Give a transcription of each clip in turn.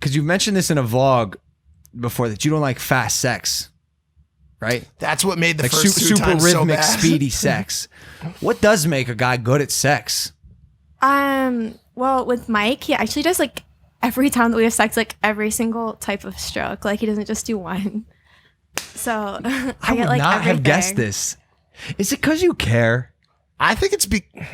because you mentioned this in a vlog before that you don't like fast sex, right? That's what made the like first two super times rhythmic, so bad. speedy sex. What does make a guy good at sex? Well, with Mike, he actually does like every time that we have sex, like every single type of stroke. Like he doesn't just do one. So I get like not everything. have guessed this. Is it because you care? I think it's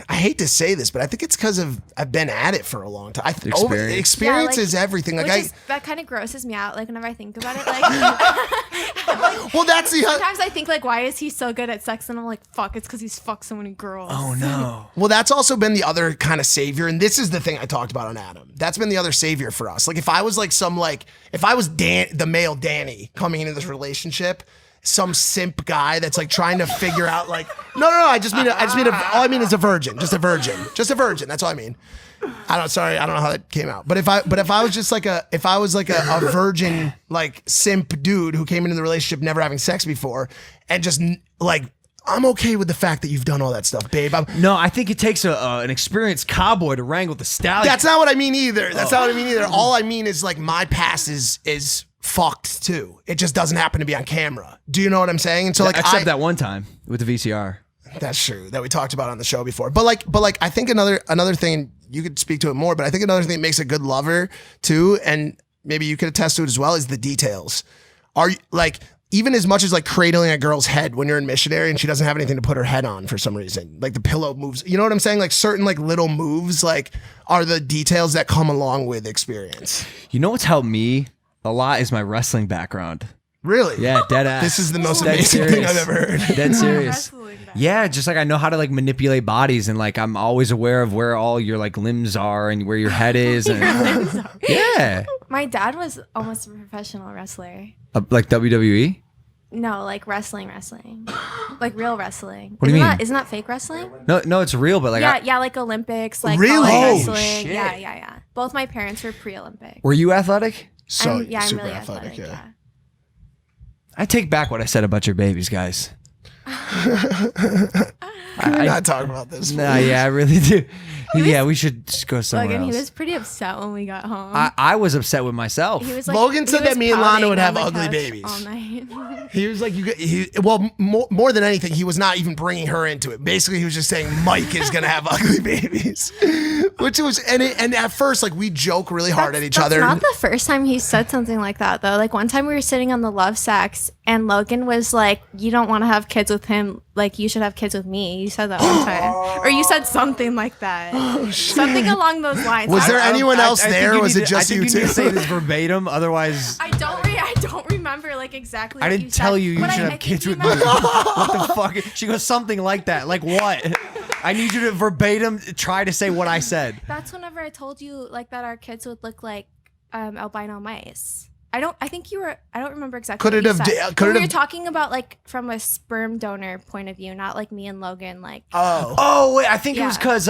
I hate to say this, but I think it's because I've been at it for a long time. Experience is everything. Like that kind of grosses me out. Like whenever I think about it, like, well, that's the sometimes I think like, why is he so good at sex? And I'm like, fuck, it's because he's fucked so many girls. Oh no. Well, that's also been the other kind of savior, and this is the thing I talked about on Adam. That's been the other savior for us. Like if I was like if I was the male Danny coming into this relationship. Some simp guy that's like trying to figure out like no I just mean all I mean is a virgin. That's all I mean. I don't know how that came out. But if I was just like a virgin like simp dude who came into the relationship never having sex before and just like I'm okay with the fact that you've done all that stuff, babe. No, I think it takes an experienced cowboy to wrangle the stallion. That's not what I mean either. All I mean is like my past is fucked too. It just doesn't happen to be on camera. Do you know what I'm saying? And so like except that one time with the VCR. That's true that we talked about on the show before. But like I think another thing, you could speak to it more, but I think another thing that makes a good lover too, and maybe you could attest to it as well, is the details. Are you like even as much as like cradling a girl's head when you're in missionary and she doesn't have anything to put her head on for some reason, like the pillow moves, you know what I'm saying? Like certain like little moves like are the details that come along with experience. You know what's helped me a lot is my wrestling background. Really? Yeah, dead ass. This is the most amazing thing I've ever heard. Dead serious. Yeah, just like I know how to like manipulate bodies and like I'm always aware of where all your like limbs are and where your head is. And, yeah. My dad was almost a professional wrestler. Like WWE? No, like wrestling. Like real wrestling. What do you mean? Isn't that fake wrestling? No, it's real, but like yeah, like Olympics, like really? college Oh, wrestling. shit. Yeah. Both my parents were pre-Olympic. Were you athletic? So I'm super really athletic. Yeah. I take back what I said about your babies, guys. We're not talking about this. Nah, yeah, I really do. Yeah, we should just go somewhere Logan, else. he was pretty upset when we got home. I was upset with myself. He was like, Logan said that me and Lana would have ugly babies. all night. He was like, more than anything, he was not even bringing her into it. Basically, he was just saying Mike is gonna have ugly babies, which was and at first, like we joke really hard at each other. That's not the first time he said something like that though. Like one time we were sitting on the love sacks and Logan was like, "You don't want to have kids with him. Like you should have kids with me." You said that one time, or you said something like that. Something along those lines. Was there anyone else there? Or was it just you two? I think you need to say this verbatim, otherwise. I don't remember like exactly. I what didn't you tell said, you but should I have kids with me. remember- What the fuck? She goes something like that. Like what? I need you to verbatim try to say what I said. That's whenever I told you like that our kids would look like albino mice. I don't remember exactly. Could it have? We were talking about like from a sperm donor point of view, not like me and Logan. Like oh wait, I think it was because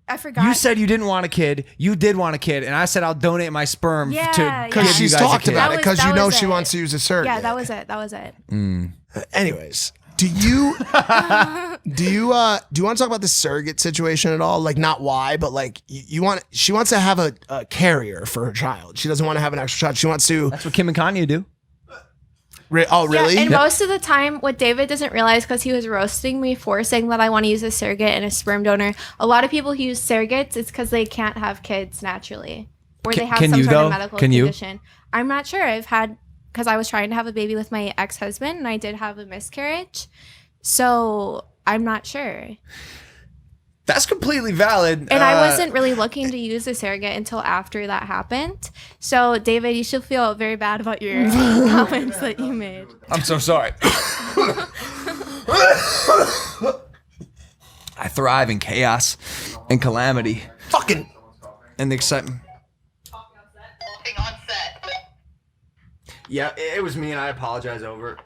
I forgot. you said you didn't want a kid. You did want a kid, and I said I'll donate my sperm to because she's talked about it because That you know was she it. wants to use a surrogate. Yeah, that was it. Anyways, do you want to talk about the surrogate situation at all? Like not why, but like she wants to have a carrier for her child. She doesn't want to have an extra child. She wants to. That's what Kim and Kanye do. Oh, really? Yeah, and most of the time, what David doesn't realize, because he was roasting me for saying that I want to use a surrogate and a sperm donor, a lot of people who use surrogates, it's because they can't have kids naturally. Or they have some sort of medical condition. I'm not sure. I've had, because I was trying to have a baby with my ex-husband, and I did have a miscarriage. So I'm not sure. That's completely valid. And I wasn't really looking to use a surrogate until after that happened. So, David, you should feel very bad about your comments that you made. I'm so sorry. I thrive in chaos and calamity. Fucking. And the excitement. On set. Yeah, it was me, and I apologize over it.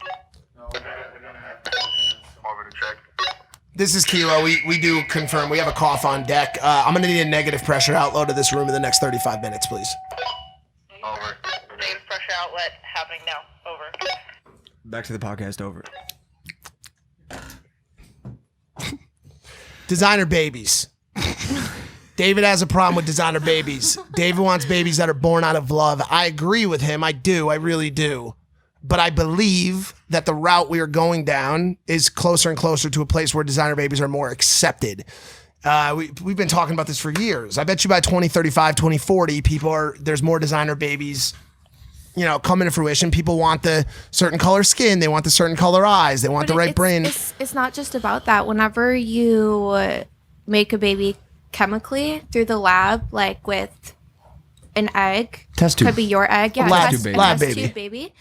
This is Kilo. We do confirm. We have a cough on deck. I'm going to need a negative pressure outlet of this room in the next 35 minutes, please. Over. Negative pressure outlet happening now. Over. Back to the podcast, over. Designer babies. David has a problem with designer babies. David wants babies that are born out of love. I agree with him. I do. I really do. But I believe that the route we are going down is closer and closer to a place where designer babies are more accepted. We've been talking about this for years. I bet you by 2035, 2040, there's more designer babies, coming to fruition. People want the certain color skin. They want the certain color eyes. They want the right brain. It's not just about that. Whenever you make a baby chemically through the lab, like with an egg, test tube, could be your egg, yeah, lab tube baby.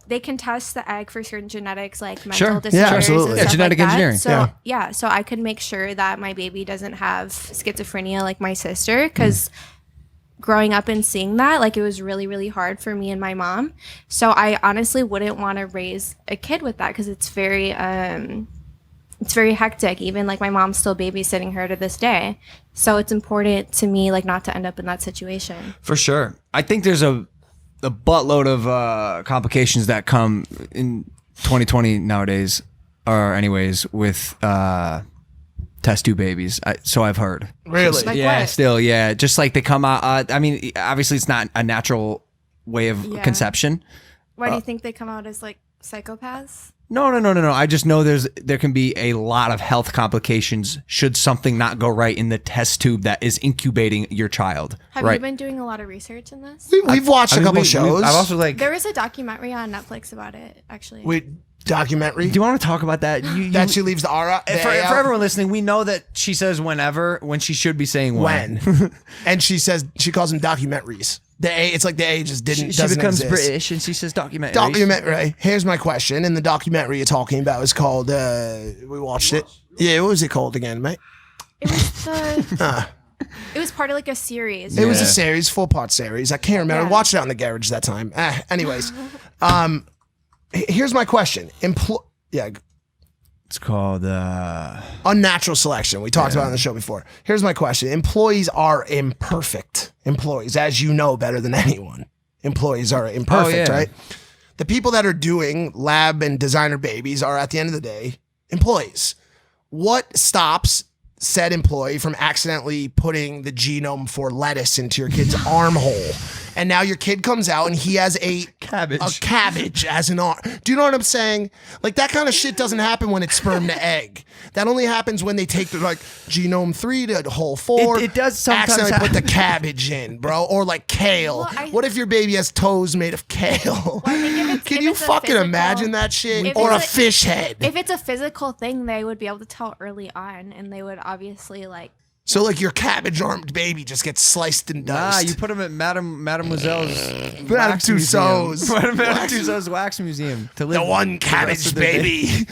They can test the egg for certain genetics, like mental disorders. Yeah, absolutely. And Genetic engineering. So so I could make sure that my baby doesn't have schizophrenia like my sister, because growing up and seeing that, like, it was really, really hard for me and my mom. So I honestly wouldn't want to raise a kid with that, because it's very hectic. Even like my mom's still babysitting her to this day. So it's important to me, like, not to end up in that situation. For sure. I think there's a buttload of complications that come in 2020 nowadays, or anyways, with test tube babies. So I've heard. Really? Like yeah, what? still, yeah. Just like they come out. I mean, obviously it's not a natural way of conception. Why do you think they come out as like psychopaths? No. I just know there can be a lot of health complications should something not go right in the test tube that is incubating your child. Have right? you been doing a lot of research in this? We've watched a couple shows. I've also there was a documentary on Netflix about it, actually. Documentary? Do you want to talk about that? That she leaves the R out? For everyone listening, we know that she says whenever when she should be saying when. And she calls them documentaries. It's like the A just She doesn't becomes exist. British and she says documentary. Documentary. Here's my question. And the documentary you're talking about is called, we watched it. Yeah, what was it called again, mate? It was it was part of like a series. It was a series, 4-part series. I can't remember. I watched it out in the garage that time. Anyways, here's my question. It's called unnatural selection. We talked about it on the show before. Here's my question. Employees are imperfect. Employees, as you know better than anyone. Employees are imperfect, right? The people that are doing lab and designer babies are, at the end of the day, employees. What stops said employee from accidentally putting the genome for lettuce into your kid's armhole? And now your kid comes out and he has a cabbage as an arm. Do you know what I'm saying? Like, that kind of shit doesn't happen when it's sperm to egg. That only happens when they take the genome 3 to whole 4. It does sometimes accidentally put the cabbage in, bro. Or like kale. Well, what if your baby has toes made of kale? Well, I think Can you fucking imagine that shit? Or a fish head. If it's a physical thing, they would be able to tell early on, and they would obviously like. So like your cabbage-armed baby just gets sliced and diced. Nah, you put him at Mademoiselle's Madame Tussauds. Madame Tussauds wax museum to live the one cabbage baby.